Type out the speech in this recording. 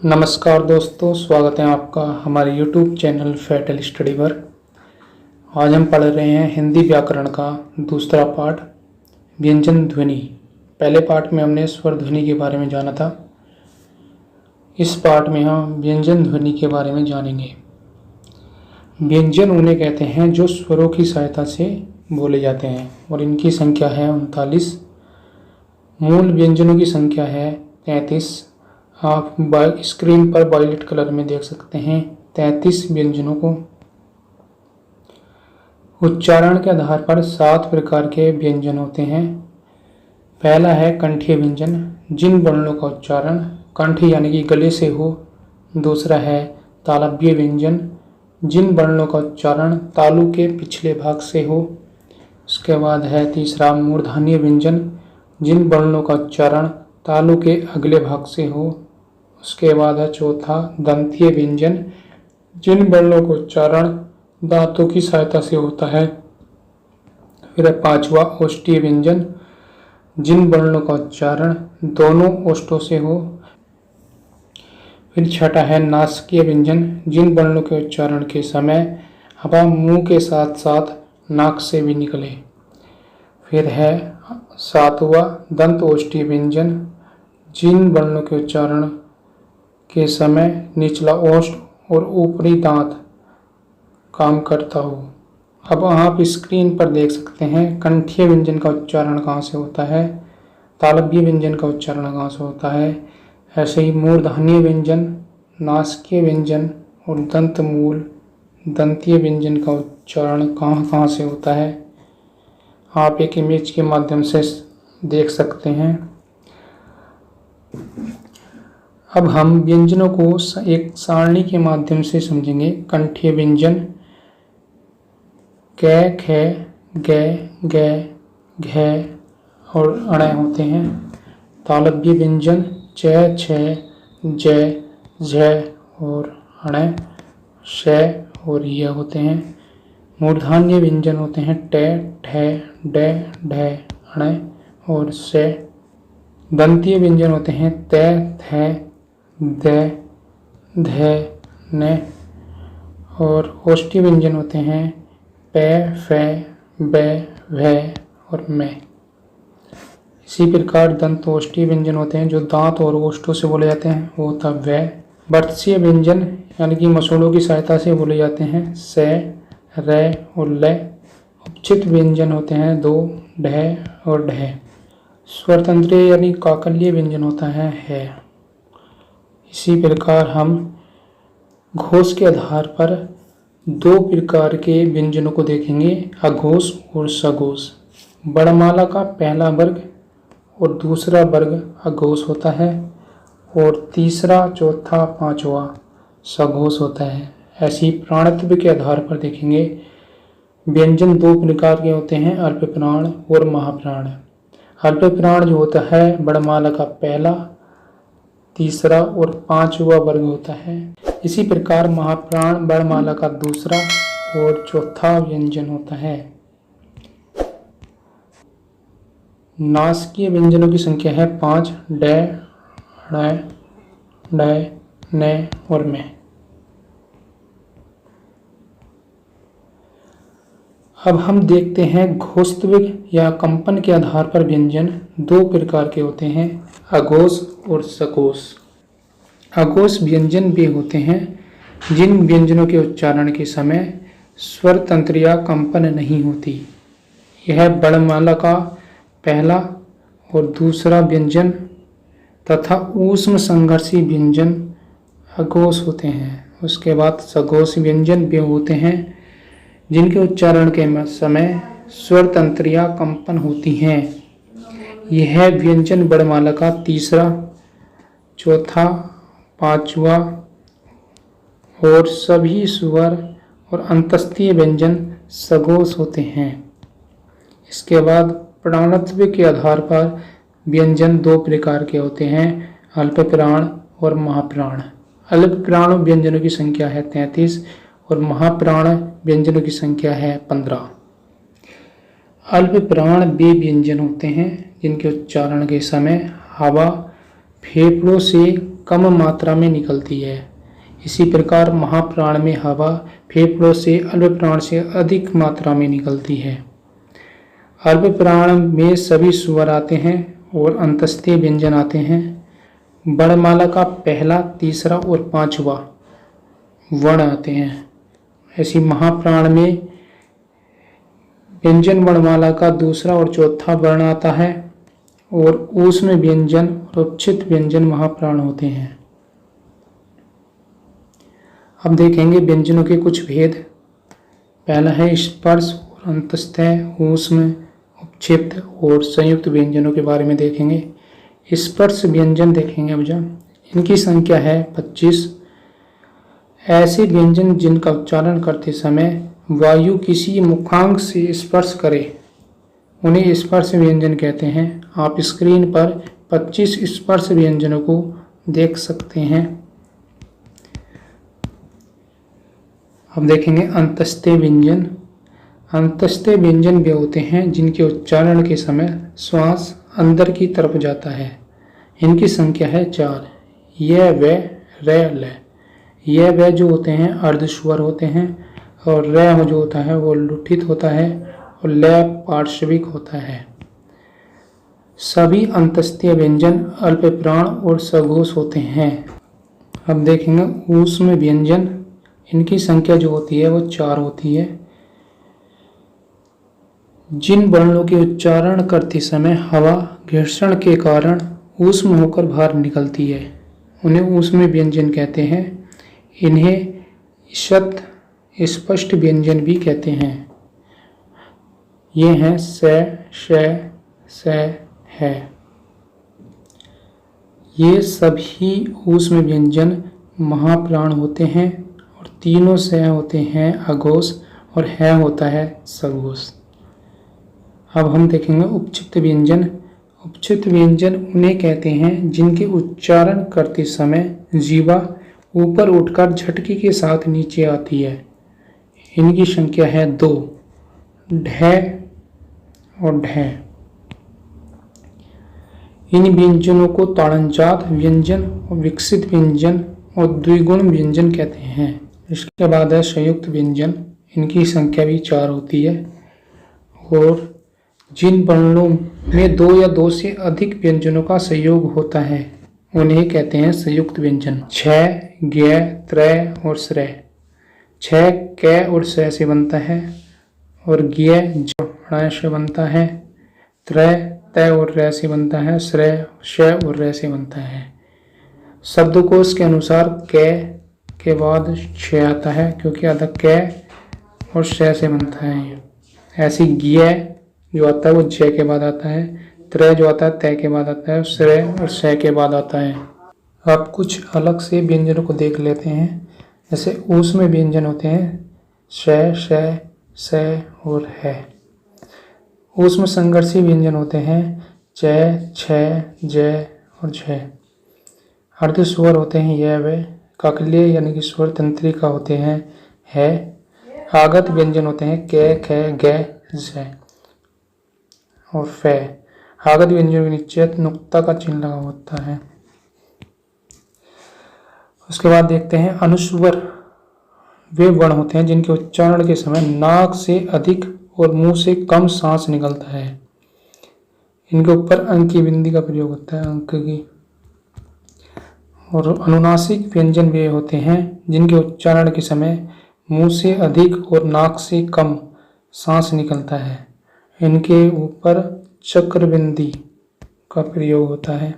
नमस्कार दोस्तों, स्वागत है आपका हमारे YouTube चैनल फैटल स्टडी पर। आज हम पढ़ रहे हैं हिंदी व्याकरण का दूसरा पाठ व्यंजन ध्वनि। पहले पाठ में हमने स्वर ध्वनि के बारे में जाना था। इस पाठ में हम व्यंजन ध्वनि के बारे में जानेंगे। व्यंजन उन्हें कहते हैं जो स्वरों की सहायता से बोले जाते हैं और इनकी संख्या है 39। मूल व्यंजनों की संख्या है 33। आप स्क्रीन पर वायलेट कलर में देख सकते हैं 33 व्यंजनों को। उच्चारण के आधार पर 7 प्रकार के व्यंजन होते हैं। पहला है कंठीय व्यंजन, जिन वर्णों का उच्चारण कंठ यानी कि गले से हो। दूसरा है तालव्य व्यंजन, जिन वर्णों का उच्चारण तालु के पिछले भाग से हो। उसके बाद है तीसरा मूर्धन्य व्यंजन, जिन वर्णों का उच्चारण तालु के अगले भाग से हो। उसके बाद है चौथा दंतीय व्यंजन, जिन वर्णों का उच्चारण दांतों की सहायता से होता है। फिर है पांचवा ओष्ठीय व्यंजन, जिन वर्णों का उच्चारण दोनों ओष्ठों से हो। फिर छठा है नासिकीय व्यंजन, जिन वर्णों के उच्चारण के समय हवा मुंह के साथ साथ नाक से भी निकले। फिर है सातवां दंत ओष्ठीय व्यंजन, जिन वर्णों के उच्चारण के समय निचला ओष्ठ और ऊपरी दांत काम करता हो। अब आप स्क्रीन पर देख सकते हैं कंठीय व्यंजन का उच्चारण कहाँ से होता है, तालव्य व्यंजन का उच्चारण कहाँ से होता है। ऐसे ही मूर्धन्य व्यंजन, नासिकीय व्यंजन और दंतमूल दंतीय व्यंजन का उच्चारण कहाँ कहाँ से होता है, आप एक इमेज के माध्यम से देख सकते हैं। अब हम व्यंजनों को एक सारणी के माध्यम से समझेंगे। कंठीय व्यंजन क, ख, ग, घ और अण होते हैं। तालव्य व्यंजन च, छ, ज, झ और अण, श और य होते हैं। मूर्धन्य व्यंजन होते हैं ट, ठ, ड, ढ, अण और स। दंतीय व्यंजन होते हैं त, थ, द, ध, न और ओष्ठीय व्यंजन होते हैं प, फ, ब, भ और म। इसी प्रकार दंत ओष्ठीय व्यंजन होते हैं जो दांत और ओष्ठों से बोले जाते हैं, वो होता व। वर्तसीय व्यंजन यानी कि मसूड़ों की सहायता से बोले जाते हैं स, र और ल। उपचित व्यंजन होते हैं दो, ढ और ढ। स्वरतंत्र यानी काकल्य व्यंजन होता है। इसी प्रकार हम घोष के आधार पर 2 प्रकार के व्यंजनों को देखेंगे, अघोष और सघोष। वर्णमाला का पहला वर्ग और दूसरा वर्ग अघोष होता है और तीसरा, चौथा, पांचवा सघोष होता है। ऐसी प्राणत्व के आधार पर देखेंगे व्यंजन 2 प्रकार के होते हैं, अल्पप्राण और महाप्राण। अल्पप्राण जो होता है वर्णमाला का पहला, तीसरा और पांचवा वर्ग होता है। इसी प्रकार महाप्राण वर्णमाला का दूसरा और चौथा व्यंजन होता है। नासिकीय व्यंजनों की संख्या है 5, ड, ण, ड, न और म। अब हम देखते हैं घोषत्व या कंपन के आधार पर व्यंजन 2 प्रकार के होते हैं, अघोष और सघोष। अघोष व्यंजन वे होते हैं जिन व्यंजनों के उच्चारण के समय स्वर तंत्र या कंपन नहीं होती। यह वर्णमाला का पहला और दूसरा व्यंजन तथा ऊष्म संघर्षी व्यंजन अघोष होते हैं। उसके बाद सघोष व्यंजन वे होते हैं जिनके उच्चारण के समय स्वर तंत्र या कंपन होती हैं। यह व्यंजन वर्णमाला का तीसरा, चौथा, पांचवा और सभी स्वर और अंतस्तीय व्यंजन सघोष होते हैं। इसके बाद प्राणत्व के आधार पर व्यंजन 2 प्रकार के होते हैं, अल्पप्राण और महाप्राण। अल्पप्राण व्यंजनों की संख्या है 33 और महाप्राण व्यंजनों की संख्या है 15। अल्पप्राण वे व्यंजन होते हैं जिनके उच्चारण के समय हवा फेफड़ों से कम मात्रा में निकलती है। इसी प्रकार महाप्राण में हवा फेफड़ों से अल्प प्राण से अधिक मात्रा में निकलती है। अल्प प्राण में सभी स्वर आते हैं और अंतस्थित व्यंजन आते हैं। वर्णमाला का पहला, तीसरा और पांचवा वर्ण आते हैं। ऐसी महाप्राण में व्यंजन वर्णमाला का दूसरा और चौथा वर्ण आता है और ऊष्म व्यंजन और उपचित व्यंजन महाप्राण होते हैं। अब देखेंगे व्यंजनों के कुछ भेद। पहला है स्पर्श और अंतस्थ, ऊष्म, उपक्षिप्त और संयुक्त व्यंजनों के बारे में देखेंगे। स्पर्श व्यंजन देखेंगे अब जब इनकी संख्या है 25। ऐसे व्यंजन जिनका उच्चारण करते समय वायु किसी मुखांग से स्पर्श करे उन्हें स्पर्श व्यंजन कहते हैं। आप स्क्रीन पर 25 स्पर्श व्यंजनों को देख सकते हैं। अब देखेंगे अंतस्थ व्यंजन। अंतस्थ व्यंजन वे होते हैं जिनके उच्चारण के समय श्वास अंदर की तरफ जाता है। इनकी संख्या है 4। यह व र ल। यह व जो होते हैं अर्धस्वर होते हैं और र जो होता है वो लुठित होता है और ल पार्श्विक होता है। सभी अंतस्थ व्यंजन अल्प प्राण और सघोष होते हैं। अब देखेंगे ऊष्म व्यंजन। इनकी संख्या जो होती है वो 4 होती है। जिन वर्णों के उच्चारण करते समय हवा घर्षण के कारण ऊष्म होकर बाहर निकलती है उन्हें ऊष्म व्यंजन कहते हैं। इन्हें शत स्पष्ट व्यंजन भी कहते हैं। ये हैं स, श, स, है। ये सभी ऊष्म व्यंजन महाप्राण होते हैं और तीनों स होते हैं अघोष और है होता है सघोष। अब हम देखेंगे उपक्षिप्त व्यंजन। उपक्षिप्त व्यंजन उन्हें कहते हैं जिनके उच्चारण करते समय जीवा ऊपर उठकर झटके के साथ नीचे आती है। इनकी संख्या है 2। ढ और ढ। इन व्यंजनों को ताड़नजात व्यंजन और विकसित व्यंजन और द्विगुण व्यंजन कहते हैं। इसके बाद है संयुक्त व्यंजन। इनकी संख्या भी 4 होती है और जिन वर्णों में 2 या 2 से अधिक व्यंजनों का संयोग होता है उन्हें कहते हैं संयुक्त व्यंजन। छ, ज्ञ, त्रय और श्रय। छ क और स से बनता है और ज्ञ ज से बनता है। त्रय त और र से बनता है। श्रय श और र से बनता है। शब्दकोश के अनुसार क के बाद छ आता है क्योंकि आधा क और श से बनता है। ऐसी ज्ञ जो आता है वो ज के बाद आता है। त्रय जो आता है त के बाद आता है। श्रय और श के बाद आता है। अब कुछ अलग से व्यंजनों को देख लेते हैं। जैसे ऊष्म व्यंजन होते हैं श, श, स और है। ऊष्म संघर्षी व्यंजन होते हैं च, छ, ज और झ। अर्धस्वर होते हैं यह व। काकल्य यानी कि स्वर तंत्रिका होते हैं है। आगत व्यंजन होते हैं क, ख, ग, झ और फ। आगत व्यंजन के नीचे नुक्ता का चिन्ह लगा होता है। उसके बाद देखते हैं अनुस्वर। वे वर्ण होते हैं जिनके उच्चारण के समय नाक से अधिक और मुंह से कम सांस निकलता है। इनके ऊपर अंक की बिंदी का प्रयोग होता है, अंक की। और अनुनासिक व्यंजन वे होते हैं जिनके उच्चारण के समय मुंह से अधिक और नाक से कम सांस निकलता है। इनके ऊपर चक्रबिंदी का प्रयोग होता है।